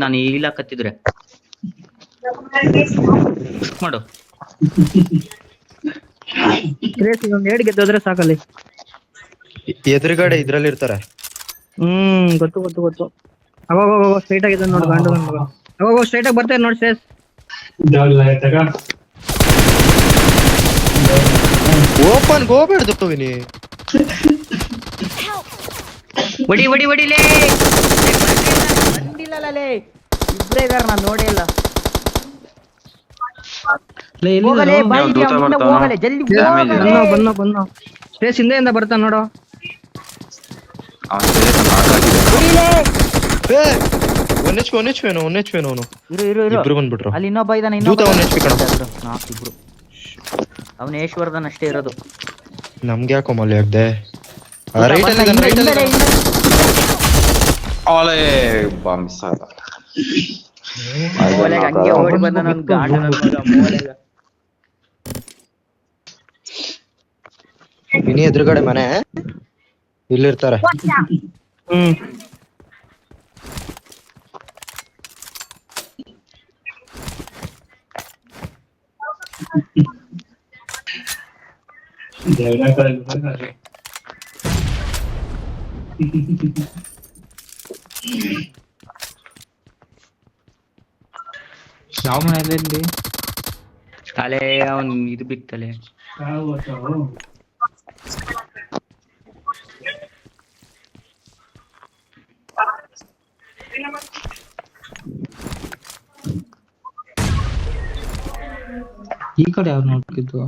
ನಾನು ಇಲ್ಲ ಕತ್ತಿದ್ರೆ ಮಾಡು ಒಂದ್ 2 ಗೆದ್ದೋದ್ರೆ ಸಾಕಲ್ಲಿ. ಎದುರುಗಡೆ ಇದ್ರಲ್ಲಿ ಇರ್ತಾರೆ. ಗೊತ್ತು ಅವಾಗ ಸ್ಟ್ರೈಟ್ ಆಗಿದೆ ನೋಡು ಗಾಂಡು ಅವಾಗ ಸ್ಟ್ರೈಟ್ ಆಗಿ ಬರ್ತಾರೆ ನೋಡಿ ಶ್ರೇಯಸ್. ಓಪನ್ ಹೋಗ್ಬೇಡ್ದು ವಿನಿ. ಹೊಡಿಲೇ ಬಂದಿಲ್ಲಲೇ ಇಬ್ರೇ ಇದಾರೆ ನಾನು ನೋಡೇ ಇಲ್ಲ. ಹೋಗಲೇ ಬಾಯಿ ಹೋಗಲೇ ಜಲ್ದಿ ಬನ್ನೋ ಶ್ರೇಯಸ್ ಹಿಂದೆಯಿಂದ ಬರ್ತಾನ ನೋಡು. ಒನ್ ಎಚ್ ಪಿ ಅವನು ಇರು ಇಬ್ರು ಬಂದ್ಬಿಟ್ರು. ಅಲ್ಲಿ ಇನ್ನೊಬ್ಬ ಇದಾನೆ ಇಬ್ರು. ಅವನು ಯಶ್ವರ್ಧನ್ ಅಷ್ಟೇ ಇರೋದು. ನಮ್ಗೆ ಯಾಕೋ ಮಲ್ಲಿ ಆಗ್ದೆ. ರೈಟ್ ಅಲ್ಲಿ ಹಂಗೆ ಓಡಿ ಬಂದ ನನ್ ಗಾಂಡು ನನ್ ಮಗ ವಿನಿ ಎದುರುಗಡೆ ಮನೆ ಇಲ್ಲಿರ್ತಾರೆ. ಯಾವ ಮನೆಯಲ್ಲಿ ಕಾಲೇ ಅವನ್ ಇದು ಬಿತ್ತಲೆ ಈ ಕಡೆ ಯಾರು ನೋಡ್ತಿದ್ದು?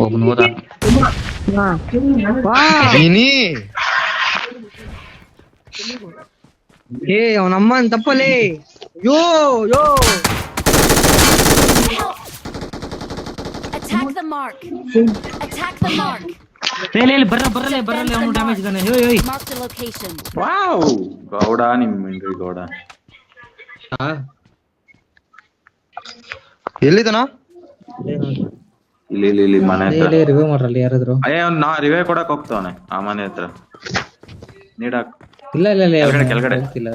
ಒಬ್ಬನು ಹೋದ. ವಿನಿ ಅವನಮ್ಮನ್ ತಪ್ಪಲೇ. ಯೋ Attack the mark. ಬರಲ್ಲ ಅವನು ಡ್ಯಾಮೇಜ್ ಇದ್ದಾನೆ. Mark the location. Wow Gowda ನಿಮ್ಮ ಗೌಡ ಎಲ್ಲಿದನಾ? ಇಲ್ಲಿ ಮನೆ ಹತ್ರ ರಿವೈವ್ ಮಾಡ್ರಲ್ಲಿ ಯಾರಾದ್ರು? ಅಯ್ಯ ನಾ ರಿವೈವ್ ಕೊಡಕ್ ಹೋಗ್ತಾವನೆ ಆ ಮನೆ ಹತ್ರ ನೀಡಾಕ್ ಇಲ್ಲ ಕೆಳಗಡೆ ಹೋಗ್ತಿಲ್ಲ.